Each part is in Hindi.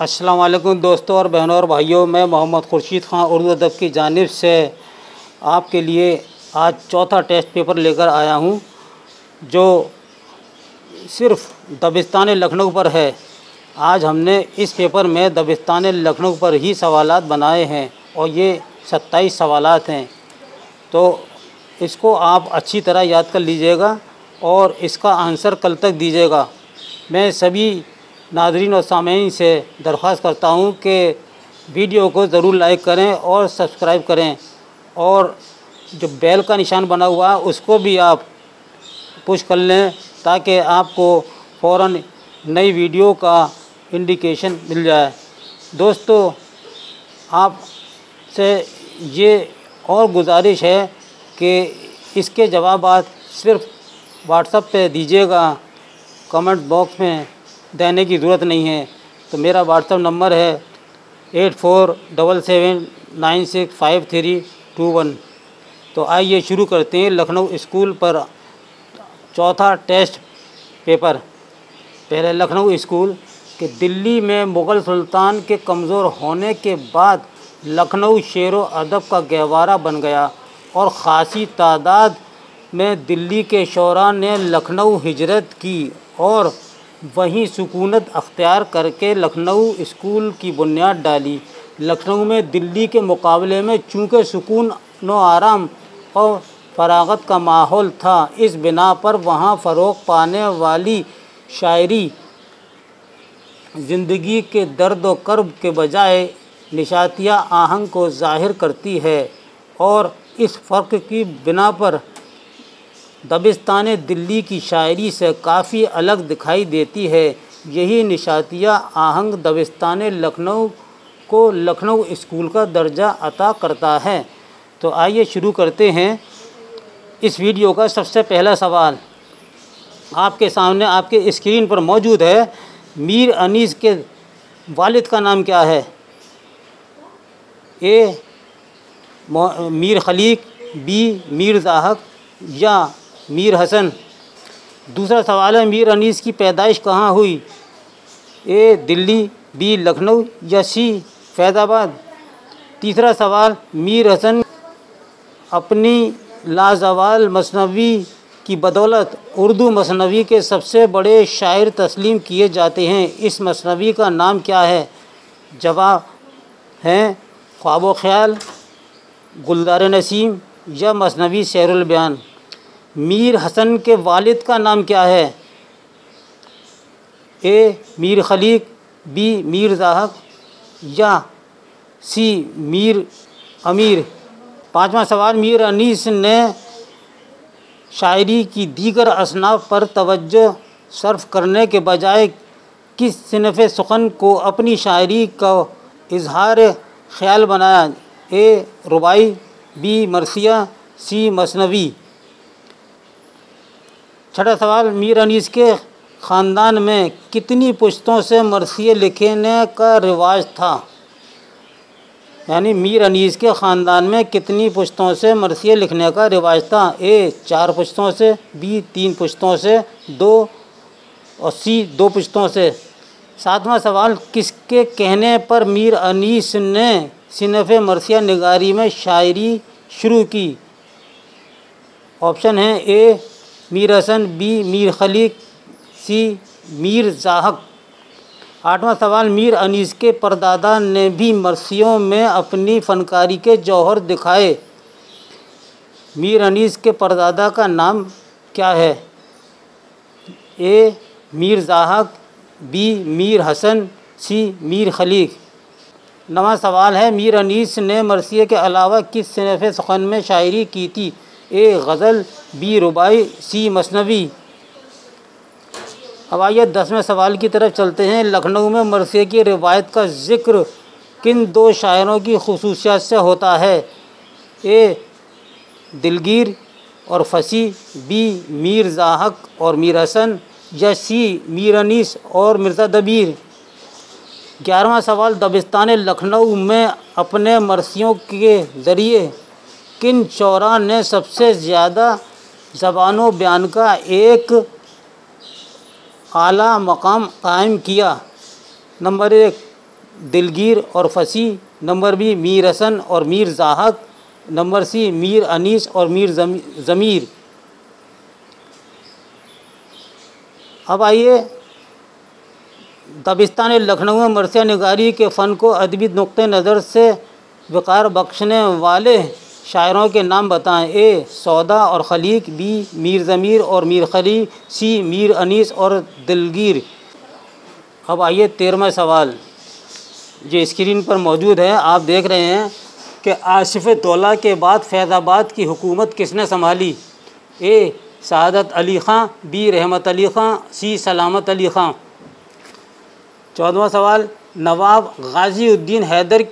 अस्सलाम वालेकुम दोस्तों और बहनों और भाइयों, मैं मोहम्मद खुर्शीद ख़ान उर्दू अदब की जानिब से आपके लिए आज चौथा टेस्ट पेपर लेकर आया हूं, जो सिर्फ़ दबिस्तान लखनऊ पर है। आज हमने इस पेपर में दबिस्तान लखनऊ पर ही सवालात बनाए हैं और ये 27 सवालात हैं। तो इसको आप अच्छी तरह याद कर लीजिएगा और इसका आंसर कल तक दीजिएगा। मैं सभी नाज़रीन और सामीन से दरख्वास्त करता हूं कि वीडियो को ज़रूर लाइक करें और सब्सक्राइब करें, और जो बेल का निशान बना हुआ है उसको भी आप पुश कर लें ताकि आपको फ़ौरन नई वीडियो का इंडिकेशन मिल जाए। दोस्तों, आपसे ये और गुजारिश है कि इसके जवाबात सिर्फ़ व्हाट्सएप पे दीजिएगा, कमेंट बॉक्स में देने की ज़रूरत नहीं है। तो मेरा व्हाट्सएप नंबर है 8477965321। तो आइए शुरू करते हैं लखनऊ स्कूल पर चौथा टेस्ट पेपर। पहले लखनऊ स्कूल कि दिल्ली में मुग़ल सुल्तान के कमज़ोर होने के बाद लखनऊ शेर अदब का गहवारा बन गया और ख़ासी तादाद में दिल्ली के शोरा ने लखनऊ हिजरत की और वहीं सुकूनत अख्तियार करके लखनऊ स्कूल की बुनियाद डाली। लखनऊ में दिल्ली के मुकाबले में चूँकि सुकून व आराम और फरागत का माहौल था, इस बिना पर वहाँ फ़रोग़ पाने वाली शायरी ज़िंदगी के दर्द व कर्ब के बजाय निशातिया आहंग को ज़ाहिर करती है, और इस फ़र्क की बिना पर दबिस्तान दिल्ली की शायरी से काफ़ी अलग दिखाई देती है। यही निशातिया आहंग दबिस्तान लखनऊ को लखनऊ स्कूल का दर्जा अता करता है। तो आइए शुरू करते हैं इस वीडियो का। सबसे पहला सवाल आपके सामने आपके स्क्रीन पर मौजूद है। मीर अनीस के वालिद का नाम क्या है? ए मीर खलीक, बी मीर ज़ाहक या मीर हसन। दूसरा सवाल है मीर अनीस की पैदाइश कहाँ हुई? ए दिल्ली, बी लखनऊ या सी फैज़ाबाद। तीसरा सवाल मीर हसन अपनी लाजवाल मसनवी की बदौलत उर्दू मसनवी के सबसे बड़े शायर तस्लीम किए जाते हैं। इस मसनवी का नाम क्या है? जवाब हैं ख्वाब ख्याल, गुलजार नसीम या मसनवी शेरुल बयान। मीर हसन के वालिद का नाम क्या है? ए मीर खलीक, बी मीर ज़ाहक या सी मीर अमीर। पाँचवा सवाल मीर अनीस ने शायरी की दीगर असनाफ़ पर तवज्जो सर्फ करने के बजाय किस सिनफ़ सुख़न को अपनी शायरी का इजहार ख़याल बनाया? ए रुबाई, बी मरसिया, सी मसनवी। छठा सवाल मीर अनीस के ख़ानदान में कितनी पुश्तों से मरसिए लिखने का रिवाज था? यानी मीर अनीस के ख़ानदान में कितनी पुश्तों से मरसिए लिखने का रिवाज था? ए 4 पुश्तों से, बी 3 पुश्तों से, 2 और सी 2 पुश्तों से। सातवां सवाल किसके कहने पर मीर अनीस ने सिनफ़ मरसिया निगारी में शायरी शुरू की? ऑप्शन हैं ए मीर हसन, बी मीर खलीक, सी मीर ज़ाहक। आठवां सवाल मीर अनीस के परदादा ने भी मरसियों में अपनी फ़नकारी के जौहर दिखाए। मीर अनीस के परदादा का नाम क्या है? ए मीर ज़ाहक, बी मीर हसन, सी मीर खलीक। नवां सवाल है मीर अनीस ने मरसिए के अलावा किस सिनफ़ सुख़न में शायरी की थी? ए गज़ल, बी रुबाई, सी मसनवी। अब आइए 10वें सवाल की तरफ चलते हैं। लखनऊ में मरसिए की रिवायत का ज़िक्र किन 2 शायरों की खुसूसियत से होता है? ए दिलगीर और फसी, बी मीर ज़ाहक और मीर हसन या सी मीर अनीस और मिर्ज़ा दबीर। 11वां सवाल दबिस्तान लखनऊ में अपने मरसियों के ज़रिए किन शोरा ने सबसे ज़्यादा ज़बान बयान का एक आला मकाम कायम किया? नंबर 1 दिलगीर और फसी। नंबर बी मीर हसन और मीर ज़ाहक। नंबर सी मीर अनीस और मीर ज़मीर। अब आइए दबिस्तान लखनऊ में मरसिया निगारी के फ़न को अदबी नुक्ते नज़र से वक़ार बख्शने वाले शायरों के नाम बताएं। ए सौदा और खलीक, बी मीर ज़मीर और मीर खली, सी मीर अनीस और दिलगीर। अब आइए 13वां सवाल जो स्क्रीन पर मौजूद है, आप देख रहे हैं कि आसिफ दौला के बाद फैज़ाबाद की हुकूमत किसने संभाली। ए सादत अली ख़ां, बी रहमत अली ख़ां, सी सलामत अली ख़ां। 14वां सवाल, नवाब गाज़ीउद्दीन हैदर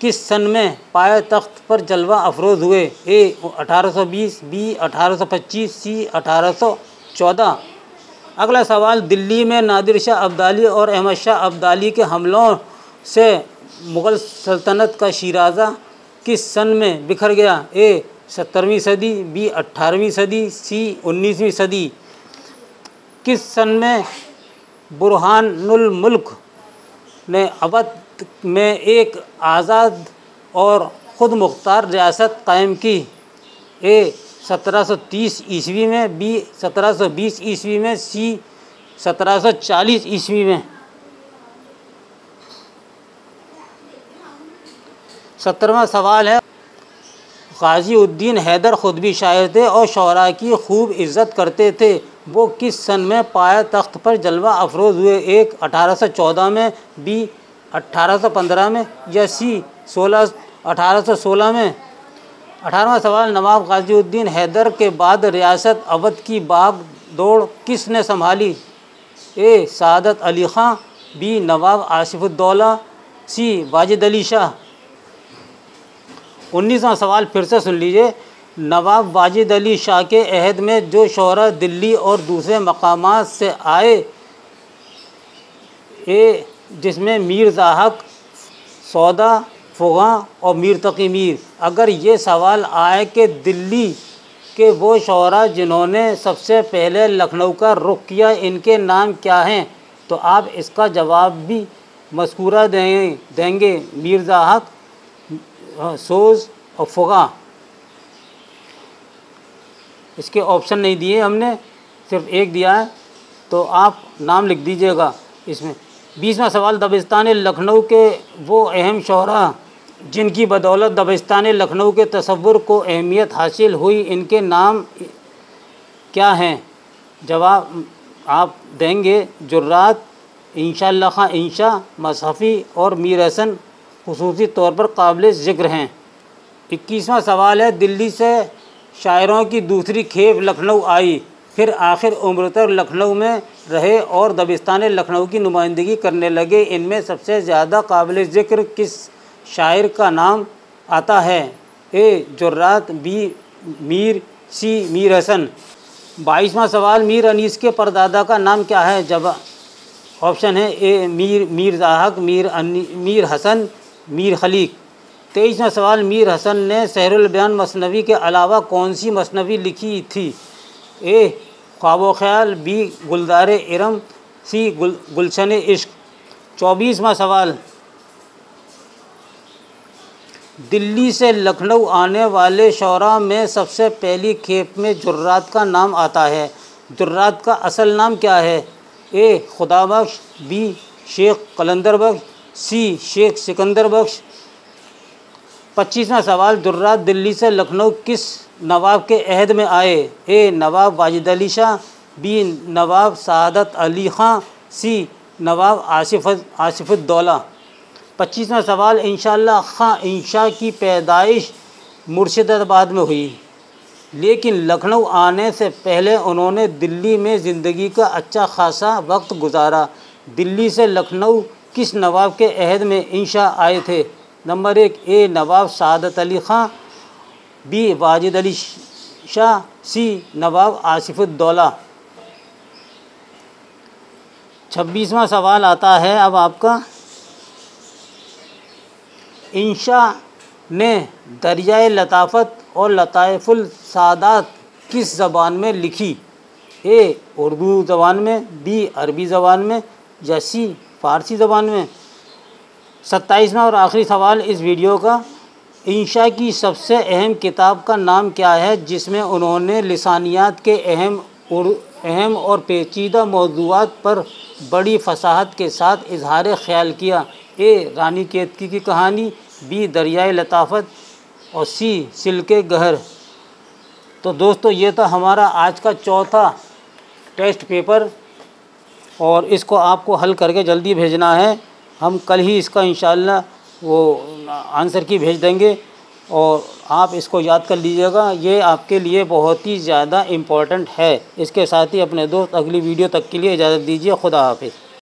किस सन में पाए तख्त पर जलवा अफरोज़ हुए। ए 1820, बी 1825, सी 1814। अगला सवाल, दिल्ली में नादिर शाह अब्दाली और अहमद शाह अब्दाली के हमलों से मुग़ल सल्तनत का शिराज़ा किस सन में बिखर गया। ए 17वीं सदी, बी 18वीं सदी, सी 19वीं सदी। किस सन में बुरहानुल मुल्क ने अवध में एक आज़ाद और ख़ुद मुख्तार रियासत कायम की। ए 1730 ईस्वी में, बी 1720 ईस्वी में, सी 1740 ईस्वी में। 17वां सवाल है, गाज़ीउद्दीन हैदर ख़ुद भी शायर थे और शोरा की खूब इज़्ज़त करते थे। वो किस सन में पाया तख्त पर जलवा अफरोज़ हुए। एक 1814 में, बी 1815 में, या सी 1816 में। 18वां सवाल, नवाब गाज़ीउद्दीन हैदर के बाद रियासत अवध की बाग दौड़ किसने संभाली। ए सादत अली ख़ां, बी नवाब आसिफुद्दौला, सी वाजिद अली शाह। 19वां सवाल फिर से सुन लीजिए, नवाब वाजिद अली शाह के अहद में जो शोरा दिल्ली और दूसरे मकामात से आए, ए जिसमें मीर ज़ाहक, सौदा, फ़ुग़ा और मीर तक़ी मीर। अगर ये सवाल आए कि दिल्ली के वो शोरा जिन्होंने सबसे पहले लखनऊ का रुख किया, इनके नाम क्या हैं, तो आप इसका जवाब भी मज़कूरा देंगे मीर ज़ाहक, सोज़ और फ़ुग़ा। इसके ऑप्शन नहीं दिए हमने, सिर्फ एक दिया है, तो आप नाम लिख दीजिएगा इसमें। 20वां सवाल, दबिस्तान लखनऊ के वो अहम शोरा जिनकी बदौलत दबिस्तान लखनऊ के तसव्वुर को अहमियत हासिल हुई, इनके नाम क्या हैं। जवाब आप देंगे जुर्रात, इंशाअल्लाह ख़ां इंशा, मसहफ़ी और मीर हसन खुसूसी तौर पर काबिल ज़िक्र हैं। 21वां सवाल है, दिल्ली से शायरों की दूसरी खेप लखनऊ आई, फिर आखिर उम्र तक लखनऊ में रहे और दबिस्तान लखनऊ की नुमाइंदगी करने लगे। इनमें सबसे ज़्यादा काबिल ज़िक्र किस शायर का नाम आता है। ए जुर्रात, बी मीर, सी मीर हसन। 22वां सवाल, मीर अनीस के परदादा का नाम क्या है। जवाब ऑप्शन है ए मीर ज़ाहक, मीर हसन, मीर खलीक। 23वां सवाल, मीर हसन ने सहरुल बयान मसनवी के अलावा कौन सी मसनवी लिखी थी। ए ख्वाब ख्याल, बी गुलदार इरम, सी गुलशन इश्क। 24वां सवाल, दिल्ली से लखनऊ आने वाले शोरा में सबसे पहली खेप में जुर्रात का नाम आता है। जुर्रात का असल नाम क्या है। ए खुदा बख्श, बी शेख कलंदर बख्श, सी शेख सिकंदर बख्श। 25वां सवाल, जुर्रात दिल्ली से लखनऊ किस नवाब के अहद में आए। ए नवाब वाजिद अली शाह, बी नवाब सादत अली ख़ां, सी नवाब आसिफुद्दौला। 25वां सवाल, इंशाअल्लाह ख़ां इंशा की पैदाइश मुर्शिदाबाद में हुई, लेकिन लखनऊ आने से पहले उन्होंने दिल्ली में ज़िंदगी का अच्छा खासा वक्त गुजारा। दिल्ली से लखनऊ किस नवाब के अहद में इंशा आए थे। नंबर 1, ए नवाब सादत अली ख़ां, बी वाजिद अली शाह, सी नवाब आसिफुद्दौला। 26वां सवाल आता है अब आपका, इंशा ने दरियाए लताफ़त और लताइफ़ुल सादात किस ज़बान में लिखी। ए उर्दू ज़बान में, बी अरबी ज़बान में, या सी फ़ारसी ज़बान में। 27वां और आखिरी सवाल इस वीडियो का, इंशा की सबसे अहम किताब का नाम क्या है जिसमें उन्होंने लिसानियात के अहम और पेचीदा मौज़ूआत पर बड़ी फसाहत के साथ इजहार ख्याल किया? ए रानी केतकी की कहानी, बी दरियाए लताफ़त और सी सिल्के गहर। तो दोस्तों ये था हमारा आज का चौथा टेस्ट पेपर और इसको आपको हल करके जल्दी भेजना है। हम कल ही इसका इंशाअल्लाह वो आंसर की भेज देंगे और आप इसको याद कर लीजिएगा, ये आपके लिए बहुत ही ज़्यादा इम्पोर्टेंट है। इसके साथ ही अपने दोस्त अगली वीडियो तक के लिए इजाज़त दीजिए। खुदा हाफिज़।